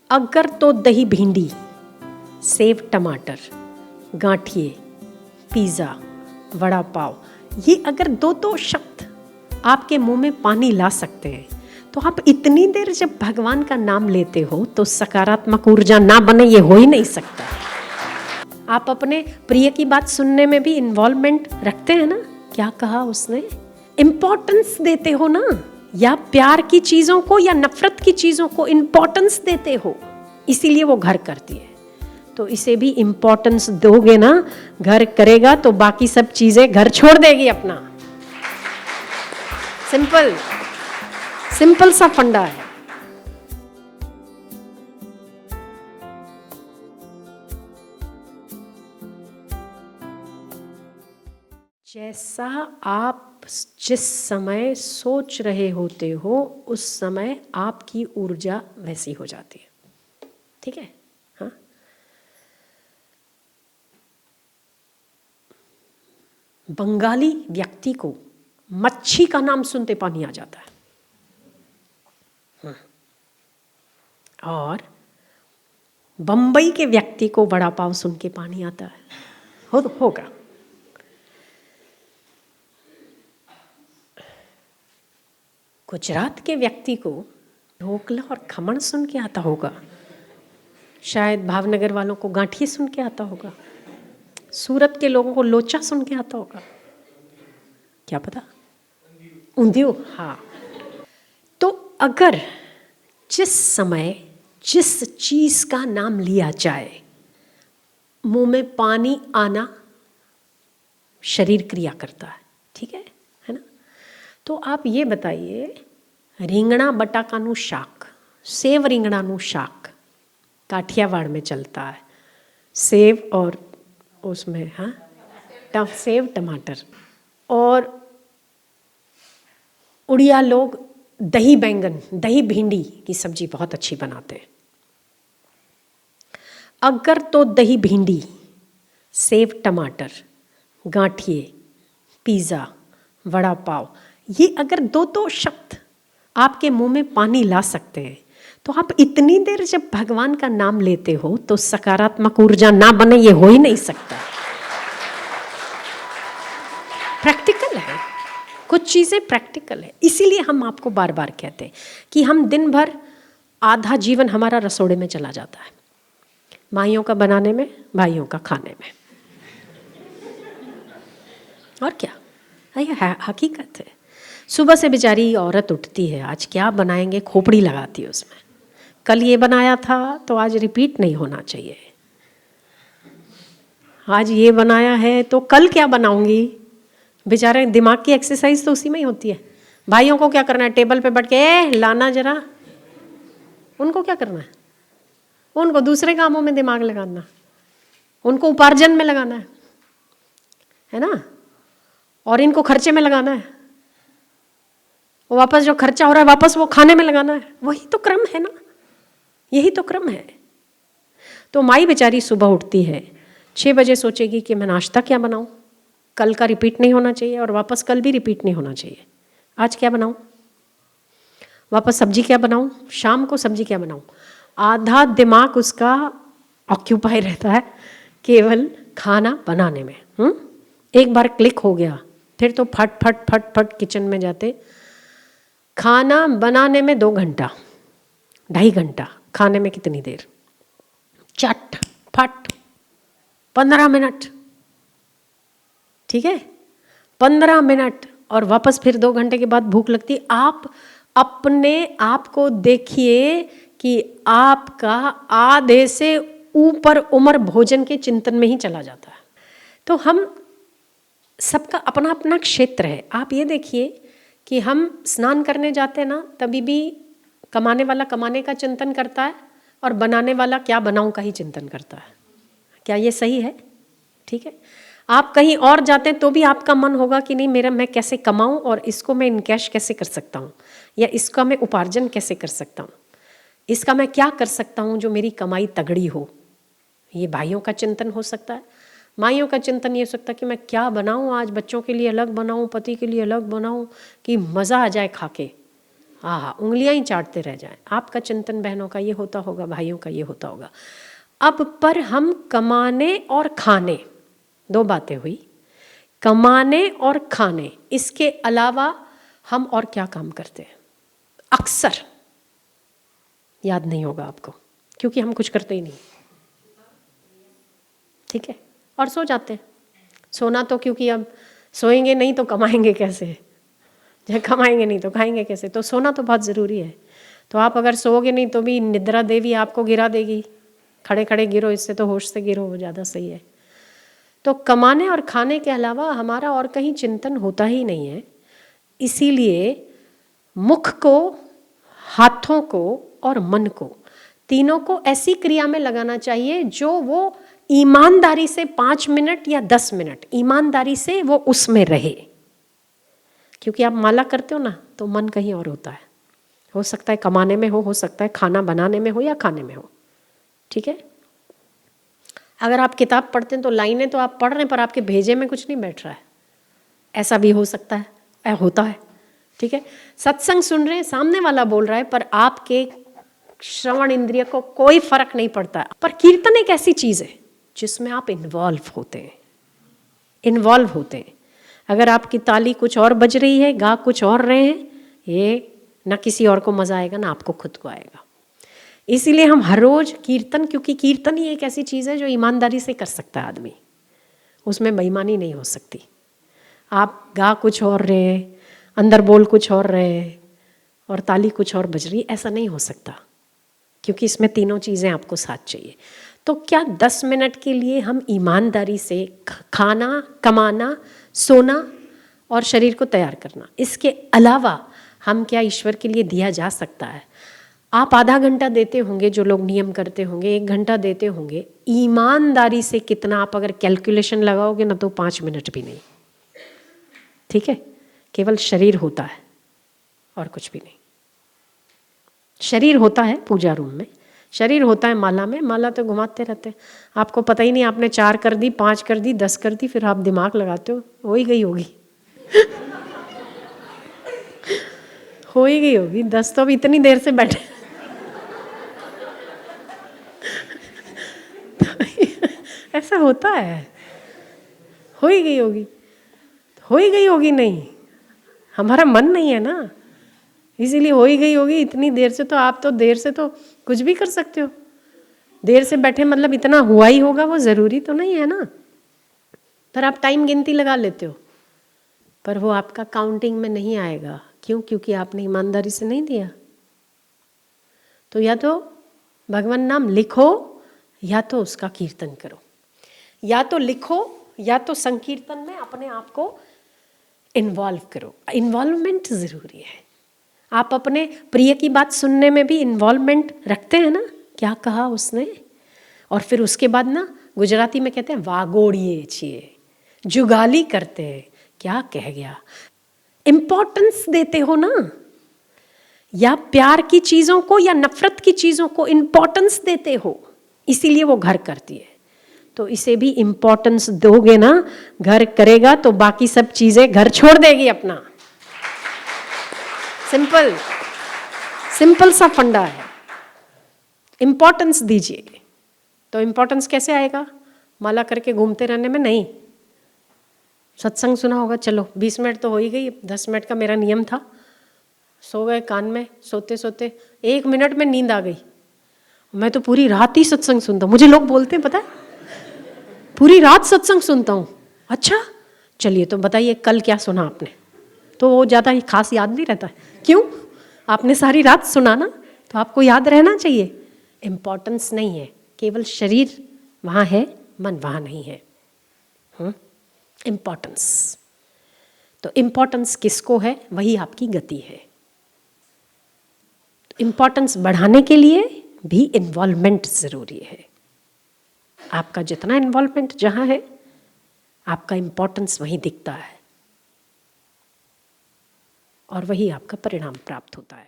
अगर तो दही भिंडी, सेव टमाटर, गांठिए, पिज़्ज़ा, वड़ा पाव, ये अगर दो शब्द आपके मुंह में पानी ला सकते हैं तो आप इतनी देर जब भगवान का नाम लेते हो तो सकारात्मक ऊर्जा ना बने ये हो ही नहीं सकता। आप अपने प्रिय की बात सुनने में भी इन्वॉल्वमेंट रखते हैं ना, क्या कहा उसने, इम्पोर्टेंस देते हो ना, या प्यार की चीज़ों को या नफरत की चीज़ों को इम्पोर्टेंस देते हो, इसीलिए वो घर करती है। तो इसे भी इम्पोर्टेंस दोगे ना, घर करेगा तो बाकी सब चीज़ें घर छोड़ देगी अपना। सिंपल सा फंडा है। जैसा आप जिस समय सोच रहे होते हो उस समय आपकी ऊर्जा वैसी हो जाती है। ठीक है? हाँ, बंगाली व्यक्ति को मच्छी का नाम सुनते पानी आ जाता है। और बंबई के व्यक्ति को वड़ा पाव सुन के पानी आता है। होगा। गुजरात के व्यक्ति को ढोकला और खमण सुन के आता होगा। शायद भावनगर वालों को गांठिए सुन के आता होगा। सूरत के लोगों को लोचा सुन के आता होगा। क्या पता, ऊंधियो। हाँ, तो अगर जिस समय जिस चीज का नाम लिया जाए मुंह में पानी आना शरीर क्रिया करता है। ठीक है ना? तो आप ये बताइए, રીંગણા બટાકાનું શાક, सेव રીંગણાનું શાક काठियावाड़ में चलता है, सेव और उसमें सेव टमाटर, और उड़िया लोग दही बैंगन, दही भिंडी की सब्जी बहुत अच्छी बनाते हैं। अगर तो दही भिंडी, सेव टमाटर, गांठिए, पिज़्ज़ा, वड़ा पाव, ये अगर दो शब्द आपके मुंह में पानी ला सकते हैं तो आप इतनी देर जब भगवान का नाम लेते हो तो सकारात्मक ऊर्जा ना बने ये हो ही नहीं सकता। प्रैक्टिकल है, कुछ चीज़ें प्रैक्टिकल है। इसीलिए हम आपको बार बार कहते हैं कि हम दिन भर आधा जीवन हमारा रसोड़े में चला जाता है, माइयों का बनाने में, भाइयों का खाने में। और क्या, ये हकीकत है। सुबह से बेचारी औरत उठती है, आज क्या बनाएंगे, खोपड़ी लगाती है उसमें, कल ये बनाया था तो आज रिपीट नहीं होना चाहिए, आज ये बनाया है तो कल क्या बनाऊंगी। बेचारे दिमाग की एक्सरसाइज तो उसी में ही होती है। भाइयों को क्या करना है, टेबल पे बैठ के लाना जरा, उनको क्या करना है, उनको दूसरे कामों में दिमाग लगाना, उनको उपार्जन में लगाना है ना, और इनको खर्चे में लगाना है, वापस जो खर्चा हो रहा है वापस वो खाने में लगाना है। वही तो क्रम है ना, यही तो क्रम है। तो माई बेचारी सुबह उठती है, 6 बजे सोचेगी कि मैं नाश्ता क्या बनाऊं, कल का रिपीट नहीं होना चाहिए, और वापस कल भी रिपीट नहीं होना चाहिए। आज क्या बनाऊं, वापस सब्जी क्या बनाऊं, शाम को सब्जी क्या बनाऊं। आधा दिमाग उसका ऑक्यूपाई रहता है केवल खाना बनाने में। एक बार क्लिक हो गया फिर तो फट फट फट फट किचन में जाते। खाना बनाने में 2 घंटा, 2.5 घंटा, खाने में कितनी देर, चट फट 15 मिनट। ठीक है, 15 मिनट, और वापस फिर 2 घंटे के बाद भूख लगती। आप अपने आप को देखिए कि आपका आधे से ऊपर उम्र भोजन के चिंतन में ही चला जाता है। तो हम सबका अपना अपना क्षेत्र है। आप ये देखिए कि हम स्नान करने जाते हैं ना, तभी भी कमाने वाला कमाने का चिंतन करता है और बनाने वाला क्या बनाऊं का ही चिंतन करता है। क्या ये सही है? ठीक है। आप कहीं और जाते हैं तो भी आपका मन होगा कि नहीं, मेरा मैं कैसे कमाऊं और इसको मैं इनकैश कैसे कर सकता हूं, या इसका मैं उपार्जन कैसे कर सकता हूं, इसका मैं क्या कर सकता हूं जो मेरी कमाई तगड़ी हो। ये भाइयों का चिंतन हो सकता है। माइयों का चिंतन ये हो सकता है कि मैं क्या बनाऊं, आज बच्चों के लिए अलग बनाऊं, पति के लिए अलग बनाऊं कि मज़ा आ जाए खा के। हाँ, उंगलियां ही चाटते रह जाएं। आपका चिंतन बहनों का ये होता होगा, भाइयों का ये होता होगा। अब पर हम कमाने और खाने, दो बातें हुई, कमाने और खाने, इसके अलावा हम और क्या काम करते हैं? अक्सर याद नहीं होगा आपको, क्योंकि हम कुछ करते ही नहीं, ठीक है, और सो जाते हैं। सोना तो क्योंकि अब सोएंगे नहीं तो कमाएंगे कैसे, जब कमाएंगे नहीं तो खाएंगे कैसे, तो सोना तो बहुत ज़रूरी है। तो आप अगर सोओगे नहीं तो भी निद्रा देवी आपको गिरा देगी, खड़े खड़े गिरो, इससे तो होश से गिरो, वो ज़्यादा सही है। तो कमाने और खाने के अलावा हमारा और कहीं चिंतन होता ही नहीं है। इसीलिए मुख को, हाथों को और मन को, तीनों को ऐसी क्रिया में लगाना चाहिए जो वो ईमानदारी से 5 मिनट या 10 मिनट ईमानदारी से वो उसमें रहे। क्योंकि आप माला करते हो ना, तो मन कहीं और होता है। हो सकता है कमाने में हो सकता है खाना बनाने में हो या खाने में हो, ठीक है। अगर आप किताब पढ़ते हैं तो लाइनें तो आप पढ़ रहे हैं पर आपके भेजे में कुछ नहीं बैठ रहा है, ऐसा भी हो सकता है, होता है, ठीक है। सत्संग सुन रहे हैं, सामने वाला बोल रहा है पर आपके श्रवण इंद्रिय को कोई फर्क नहीं पड़ता है। पर कीर्तन एक ऐसी चीज है जिसमें आप इन्वॉल्व होते हैं। अगर आपकी ताली कुछ और बज रही है, गा कुछ और रहे हैं, ये ना किसी और को मजा आएगा ना आपको खुद को आएगा। इसीलिए हम हर रोज कीर्तन, क्योंकि कीर्तन ही एक ऐसी चीज है जो ईमानदारी से कर सकता है आदमी, उसमें बेईमानी नहीं हो सकती। आप गा कुछ और रहे हैं, अंदर बोल कुछ और रहे हैं और ताली कुछ और बज रही, ऐसा नहीं हो सकता, क्योंकि इसमें तीनों चीज़ें आपको साथ चाहिए। तो क्या 10 मिनट के लिए हम ईमानदारी से खाना, कमाना, सोना और शरीर को तैयार करना, इसके अलावा हम क्या ईश्वर के लिए दिया जा सकता है? आप आधा घंटा देते होंगे, जो लोग नियम करते होंगे 1 घंटा देते होंगे, ईमानदारी से कितना आप अगर कैलकुलेशन लगाओगे ना तो 5 मिनट भी नहीं, ठीक है। केवल शरीर होता है और कुछ भी नहीं। शरीर होता है पूजा रूम में, शरीर होता है माला में, माला तो घुमाते रहते हैं, आपको पता ही नहीं आपने 4 कर दी, 5 कर दी, 10 कर दी, फिर आप दिमाग लगाते हो ही गई होगी हो ही गई होगी। 10 तो अब इतनी देर से बैठे ऐसा होता है, हो ही गई होगी, नहीं, हमारा मन नहीं है ना, इसीलिए हो ही गई होगी इतनी देर से। तो आप तो देर से तो कुछ भी कर सकते हो, देर से बैठे मतलब इतना हुआ ही होगा, वो ज़रूरी तो नहीं है ना। पर आप टाइम गिनती लगा लेते हो, पर वो आपका काउंटिंग में नहीं आएगा। क्यों? क्योंकि आपने ईमानदारी से नहीं दिया। तो या तो भगवान नाम लिखो या तो उसका कीर्तन करो, या तो लिखो या तो संकीर्तन में अपने आप को इन्वॉल्व करो। इन्वॉल्वमेंट ज़रूरी है। आप अपने प्रिय की बात सुनने में भी इन्वॉल्वमेंट रखते हैं ना, क्या कहा उसने, और फिर उसके बाद ना गुजराती में कहते हैं वागोड़िए छिए, जुगाली करते हैं, क्या कह गया, इम्पोर्टेंस देते हो ना। या प्यार की चीज़ों को या नफरत की चीज़ों को इम्पोर्टेंस देते हो, इसीलिए वो घर करती है। तो इसे भी इम्पोर्टेंस दोगे ना, घर करेगा तो बाकी सब चीज़ें घर छोड़ देगी अपना। सिंपल सा फंडा है, इम्पोर्टेंस दीजिए। तो इम्पोर्टेंस कैसे आएगा? माला करके घूमते रहने में नहीं। सत्संग सुना होगा, चलो 20 मिनट तो हो ही गई, 10 मिनट का मेरा नियम था, सो गए कान में, सोते सोते 1 मिनट में नींद आ गई। मैं तो पूरी रात ही सत्संग सुनता हूँ, मुझे लोग बोलते हैं पता है पूरी रात सत्संग सुनता हूँ। अच्छा चलिए तो बताइए कल क्या सुना आपने? तो वो ज़्यादा ही खास याद नहीं रहता है। क्यों? आपने सारी रात सुना ना, तो आपको याद रहना चाहिए। इम्पोर्टेंस नहीं है, केवल शरीर वहाँ है, मन वहाँ नहीं है। इम्पोर्टेंस, तो इम्पोर्टेंस किसको है? वही आपकी गति है। इम्पोर्टेंस बढ़ाने के लिए भी इन्वॉल्वमेंट ज़रूरी है। आपका जितना इन्वॉल्वमेंट जहाँ है, आपका इम्पोर्टेंस वहीं दिखता है और वही आपका परिणाम प्राप्त होता है।